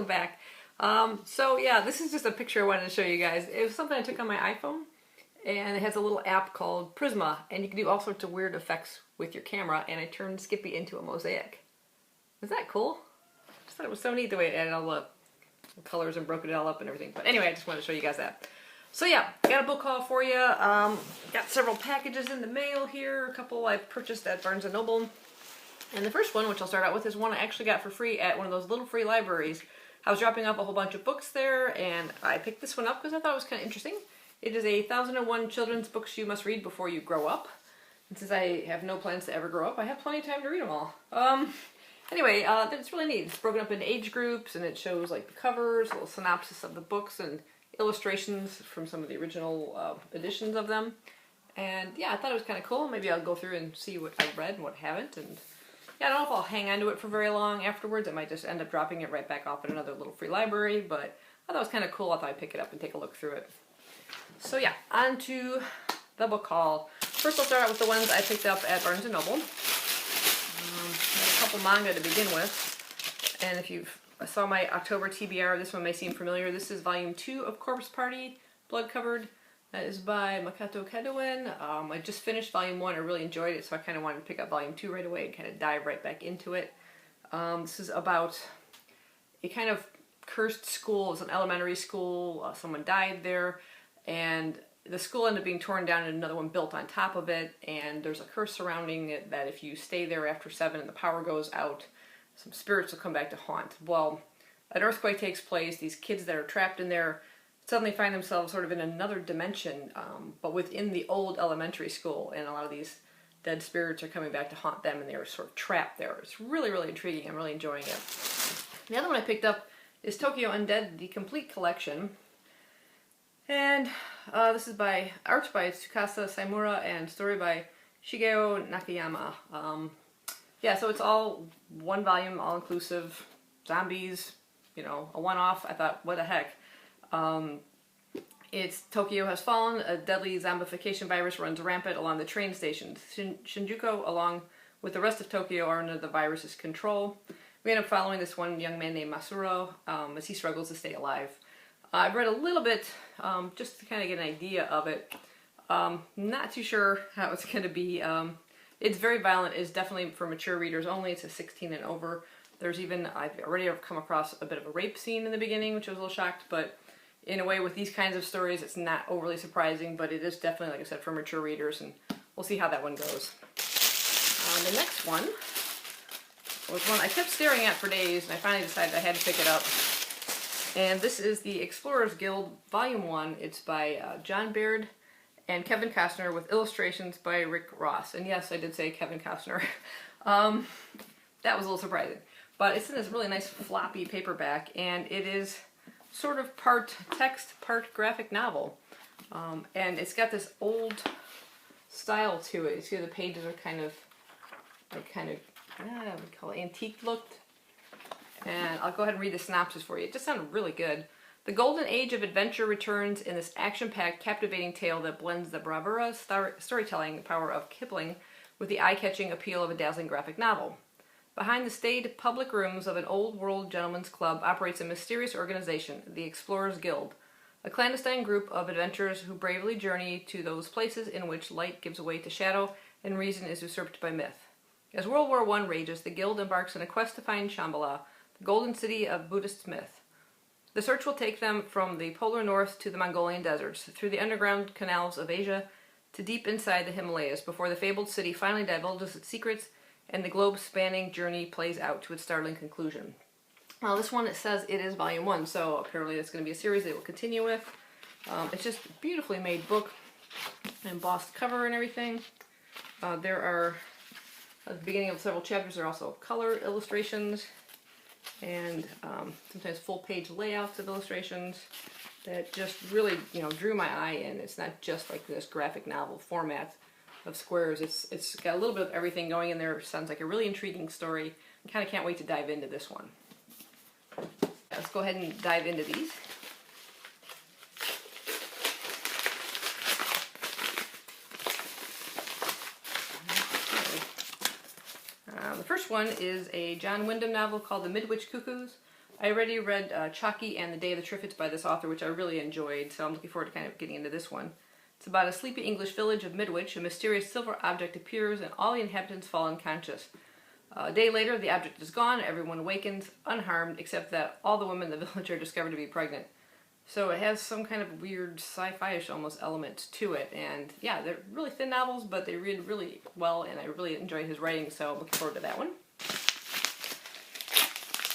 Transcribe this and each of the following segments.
welcome back. So yeah, this is just a picture I wanted to show you guys. It was something I took on my iPhone, and it has a little app called Prisma, and you can do all sorts of weird effects with your camera, and I turned Skippy into a mosaic. Isn't that cool? I just thought it was so neat the way it added all the colors and broke it all up and everything. But anyway, I just wanted to show you guys that. So yeah, got a book haul for you. Got several packages in the mail here. A couple I've purchased at Barnes & Noble. And the first one, which I'll start out with, is one I actually got for free at one of those little free libraries. I was dropping off a whole bunch of books there, and I picked this one up because I thought it was kind of interesting. It is a 1001 children's books you must read before you grow up. And since I have no plans to ever grow up, I have plenty of time to read them all. Anyway, it's really neat. It's broken up into age groups, and it shows like the covers, a little synopsis of the books, and illustrations from some of the original editions of them. And yeah, I thought it was kind of cool. Maybe I'll go through and see what I've read and what I haven't. And yeah, I don't know if I'll hang on to it for very long afterwards. I might just end up dropping it right back off at another little free library. But I thought it was kind of cool. I thought I'd pick it up and take a look through it. So yeah, on to the book haul. First I'll start out with the ones I picked up at Barnes & Noble. A couple manga to begin with. And if you saw my October TBR, this one may seem familiar. This is volume 2 of Corpse Party, Blood Covered. That is by Makoto Kadoen. I just finished volume 1. I really enjoyed it, so I kind of wanted to pick up volume 2 right away and kind of dive right back into it. This is about a kind of cursed school. It was an elementary school. Someone died there, and the school ended up being torn down and another one built on top of it, and there's a curse surrounding it that if you stay there after 7 and the power goes out, some spirits will come back to haunt. Well, an earthquake takes place. These kids that are trapped in there suddenly find themselves sort of in another dimension, but within the old elementary school, and a lot of these dead spirits are coming back to haunt them, and they're sort of trapped there. It's really, really intriguing. I'm really enjoying it. The other one I picked up is Tokyo Undead, the complete collection. And this is art by Tsukasa Saimura and story by Shigeo Nakayama. Yeah, so it's all one volume, all-inclusive, zombies, you know, a one-off. I thought, what the heck. It's Tokyo has fallen, a deadly zombification virus runs rampant along the train stations. Shinjuku, along with the rest of Tokyo, are under the virus's control. We end up following this one young man named Masuro as he struggles to stay alive. I've read a little bit just to kind of get an idea of it. Not too sure how it's going to be. It's very violent. It's definitely for mature readers only. It's a 16 and over. There's even, I've already come across a bit of a rape scene in the beginning, which I was a little shocked, but in a way with these kinds of stories, it's not overly surprising, but it is definitely, like I said, for mature readers, and we'll see how that one goes. The next one was one I kept staring at for days, and I finally decided I had to pick it up. And this is the Explorers Guild, Volume 1. It's by John Baird and Kevin Costner with illustrations by Rick Ross. And yes, I did say Kevin Costner. That was a little surprising. But it's in this really nice floppy paperback, and it is sort of part text, part graphic novel. And it's got this old style to it. You see the pages are kind of, I would call it antique looked. And I'll go ahead and read the synopsis for you. It just sounded really good. The golden age of adventure returns in this action-packed, captivating tale that blends the bravura storytelling power of Kipling with the eye-catching appeal of a dazzling graphic novel. Behind the staid public rooms of an old-world gentleman's club operates a mysterious organization, the Explorers Guild, a clandestine group of adventurers who bravely journey to those places in which light gives way to shadow and reason is usurped by myth. As World War I rages, the Guild embarks on a quest to find Shambhala, the golden city of Buddhist myth. The search will take them from the polar north to the Mongolian deserts, through the underground canals of Asia, to deep inside the Himalayas, before the fabled city finally divulges its secrets and the globe-spanning journey plays out to its startling conclusion. Well, this one, it says it is volume 1, so apparently it's going to be a series they will continue with. It's just a beautifully made book, embossed cover and everything. There are, at the beginning of several chapters, there are also color illustrations, and sometimes full-page layouts of illustrations that just really, drew my eye in. It's not just like this graphic novel format of squares. It's got a little bit of everything going in there. It sounds like a really intriguing story. I kind of can't wait to dive into this one. Let's go ahead and dive into these. The first one is a John Wyndham novel called The Midwich Cuckoos. I already read Chalky and the Day of the Triffids by this author, which I really enjoyed, so I'm looking forward to kind of getting into this one. It's about a sleepy English village of Midwich. A mysterious silver object appears and all the inhabitants fall unconscious. A day later, the object is gone, everyone awakens unharmed, except that all the women in the village are discovered to be pregnant. So it has some kind of weird sci-fi-ish almost element to it, and yeah, they're really thin novels, but they read really well, and I really enjoy his writing, so I'm looking forward to that one.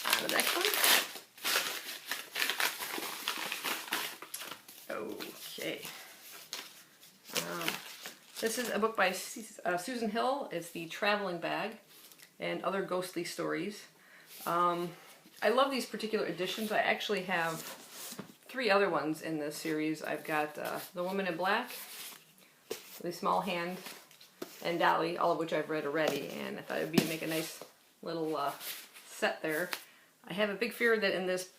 On to the next one. Okay. This is a book by Susan Hill. It's The Traveling Bag and Other Ghostly Stories. I love these particular editions. I actually have 3 other ones in this series. I've got The Woman in Black, The Small Hand, and Dolly, all of which I've read already, and I thought it would make a nice little set there. I have a big fear that in this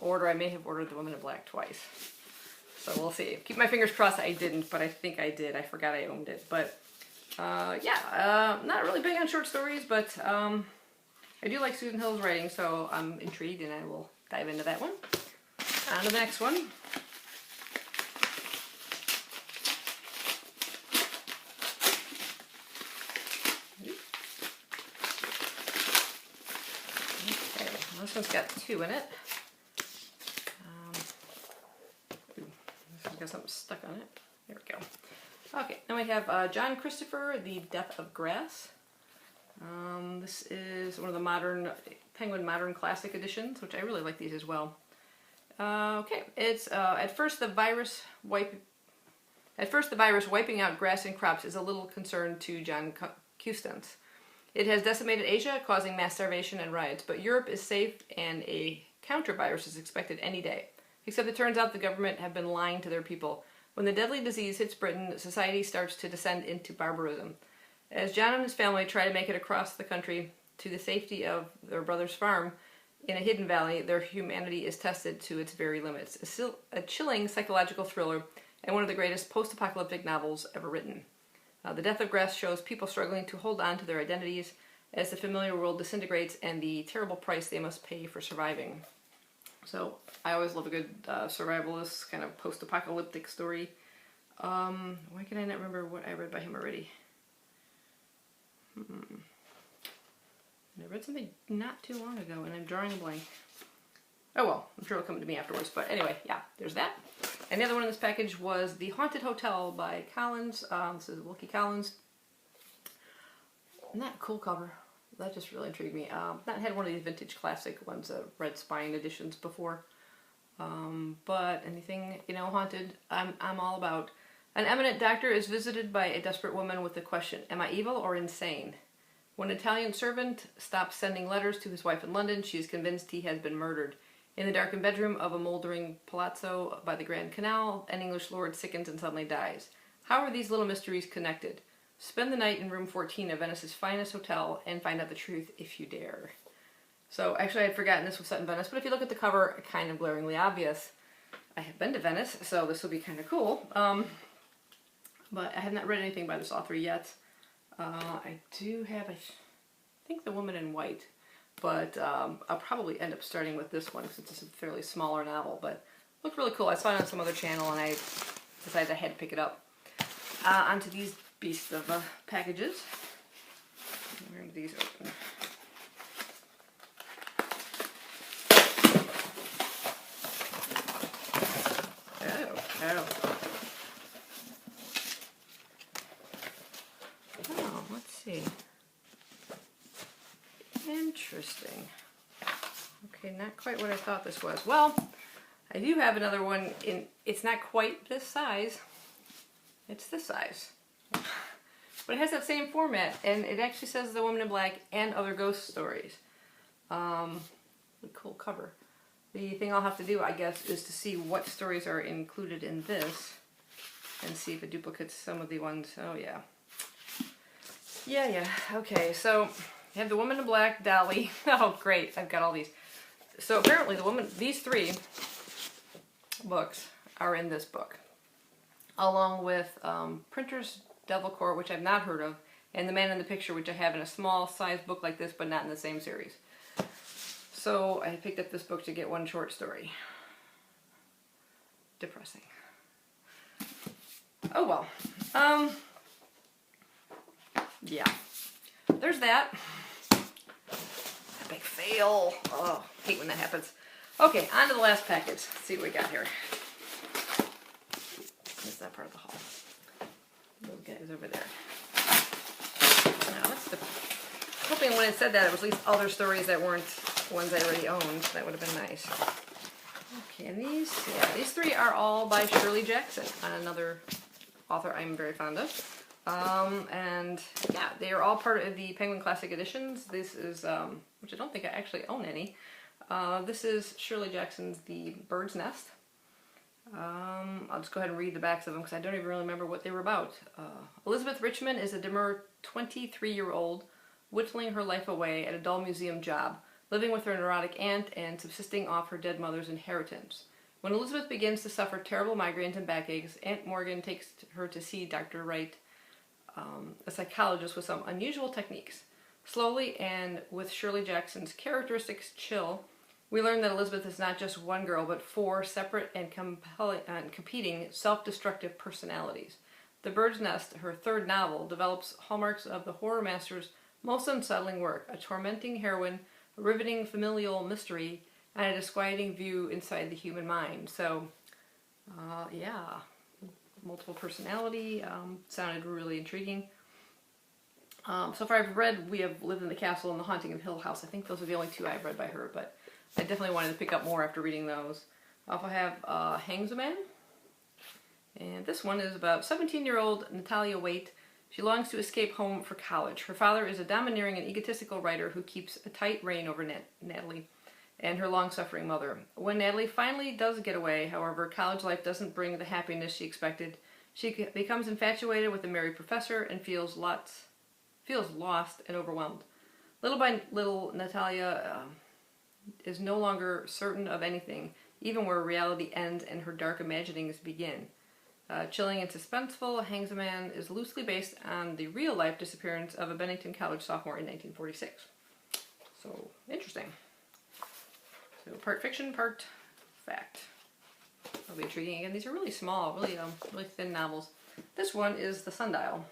order I may have ordered The Woman in Black twice. So we'll see. Keep my fingers crossed I didn't, but I think I did. I forgot I owned it. But yeah, not really big on short stories, but I do like Susan Hill's writing, so I'm intrigued and I will dive into that one. On to the next one. Okay, this one's got 2 in it. Got something stuck on it. There we go. Okay, then we have John Christopher, The Death of Grass. This is one of the Penguin Modern Classic editions, which I really like these as well. Okay, it's at first the virus wiping out grass and crops is a little concern to John Custance. It has decimated Asia, causing mass starvation and riots, but Europe is safe and a counter-virus is expected any day. Except it turns out the government have been lying to their people. When the deadly disease hits Britain, society starts to descend into barbarism. As John and his family try to make it across the country to the safety of their brother's farm in a hidden valley, their humanity is tested to its very limits. A chilling psychological thriller and one of the greatest post-apocalyptic novels ever written. The Death of Grass shows people struggling to hold on to their identities as the familiar world disintegrates and the terrible price they must pay for surviving. So, I always love a good survivalist, kind of post-apocalyptic story. Why can I not remember what I read by him already? I read something not too long ago, and I'm drawing a blank. Oh well, I'm sure it'll come to me afterwards. But anyway, yeah, there's that. And the other one in this package was The Haunted Hotel by Collins. This is Wilkie Collins. Isn't that a cool cover? That just really intrigued me. Not had one of these vintage classic ones, red spine editions before. But anything, haunted, I'm all about. An eminent doctor is visited by a desperate woman with the question, am I evil or insane? When an Italian servant stops sending letters to his wife in London, she is convinced he has been murdered. In the darkened bedroom of a moldering palazzo by the Grand Canal, an English lord sickens and suddenly dies. How are these little mysteries connected? Spend the night in room 14 of Venice's finest hotel and find out the truth if you dare. So, actually I had forgotten this was set in Venice, but if you look at the cover, kind of glaringly obvious. I have been to Venice, so this will be kind of cool. But I have not read anything by this author yet. I do have, I think, The Woman in White, but I'll probably end up starting with this one since it's a fairly smaller novel, but it looked really cool. I saw it on some other channel and I decided I had to pick it up. Onto these beasts of packages. Where do these open? Oh, let's see. Interesting. Okay, not quite what I thought this was. Well, I do have another one it's not quite this size. It's this size. But it has that same format, and it actually says The Woman in Black and Other Ghost Stories. Cool cover. The thing I'll have to do, I guess, is to see what stories are included in this, and see if it duplicates some of the ones. Oh yeah. Yeah, okay, so you have The Woman in Black, Dolly. Oh great, I've got all these. So apparently these 3 books are in this book, along with Printer's Devil Court, which I've not heard of, and The Man in the Picture, which I have in a small size book like this, but not in the same series. So I picked up this book to get one short story. Depressing. Oh well. Yeah. There's that. Epic fail. Oh, hate when that happens. Okay, on to the last package. Let's see what we got here. What's that part of the haul? Those guys over there. Now, that's the... Hoping when it said that it was at least other stories that weren't ones I already owned. That would have been nice. Okay, and these three are all by Shirley Jackson, another author I'm very fond of. And yeah, they are all part of the Penguin Classic Editions. This is, which I don't think I actually own any. This is Shirley Jackson's The Bird's Nest. I'll just go ahead and read the backs of them because I don't even really remember what they were about. Elizabeth Richmond is a demure 23-year-old whittling her life away at a dull museum job, living with her neurotic aunt and subsisting off her dead mother's inheritance. When Elizabeth begins to suffer terrible migraines and backaches, Aunt Morgan takes her to see Dr. Wright, a psychologist with some unusual techniques. Slowly, and with Shirley Jackson's characteristic chill, we learn that Elizabeth is not just one girl, but four separate and competing self-destructive personalities. The Bird's Nest, her third novel, develops hallmarks of the horror master's most unsettling work: a tormenting heroine, a riveting familial mystery, and a disquieting view inside the human mind. So, yeah, multiple personality, sounded really intriguing. So far I've read We Have Lived in the Castle and The Haunting of Hill House. I think those are the only two I've read by her, but I definitely wanted to pick up more after reading those. I also have Hangs a Man, and this one is about 17-year-old Natalia Waite. She longs to escape home for college. Her father is a domineering and egotistical writer who keeps a tight rein over Natalie and her long-suffering mother. When Natalie finally does get away, however, college life doesn't bring the happiness she expected. She becomes infatuated with a married professor and feels lost and overwhelmed. Little by little, Natalia is no longer certain of anything, even where reality ends and her dark imaginings begin. Chilling and suspenseful, Hangs a Man is loosely based on the real-life disappearance of a Bennington College sophomore in 1946. So, interesting. So, part fiction, part fact. That'll be intriguing. Again, these are really small, really thin novels. This one is The Sundial.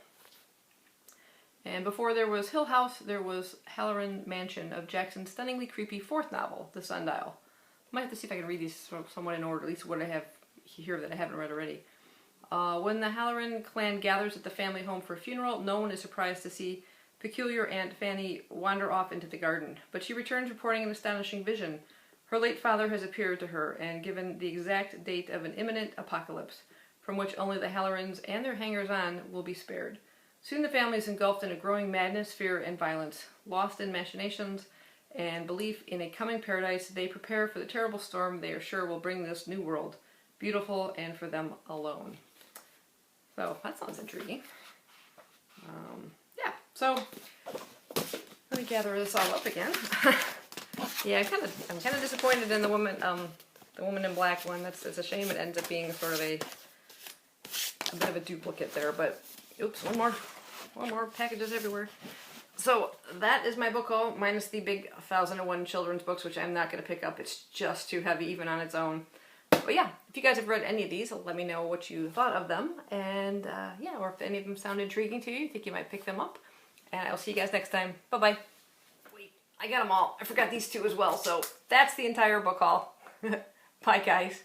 And before there was Hill House, there was Halloran Mansion of Jackson's stunningly creepy fourth novel, The Sundial. I might have to see if I can read these somewhat in order, at least what I have here that I haven't read already. When the Halloran clan gathers at the family home for a funeral, no one is surprised to see peculiar Aunt Fanny wander off into the garden. But she returns reporting an astonishing vision. Her late father has appeared to her and given the exact date of an imminent apocalypse, from which only the Hallorans and their hangers-on will be spared. Soon the family is engulfed in a growing madness, fear, and violence. Lost in machinations and belief in a coming paradise, they prepare for the terrible storm they are sure will bring this new world, beautiful and for them alone. So, that sounds intriguing. Yeah, so, let me gather this all up again. Yeah, I'm kind of disappointed in the Woman in Black one. It's a shame it ends up being sort of a bit of a duplicate there, but oops, one more, packages everywhere. So that is my book haul, minus the big 1001 children's books, which I'm not going to pick up. It's just too heavy, even on its own. But yeah, if you guys have read any of these, let me know what you thought of them. And yeah, or if any of them sound intriguing to you, think you might pick them up. And I'll see you guys next time. Bye-bye. Wait, I got them all. I forgot these two as well. So that's the entire book haul. Bye, guys.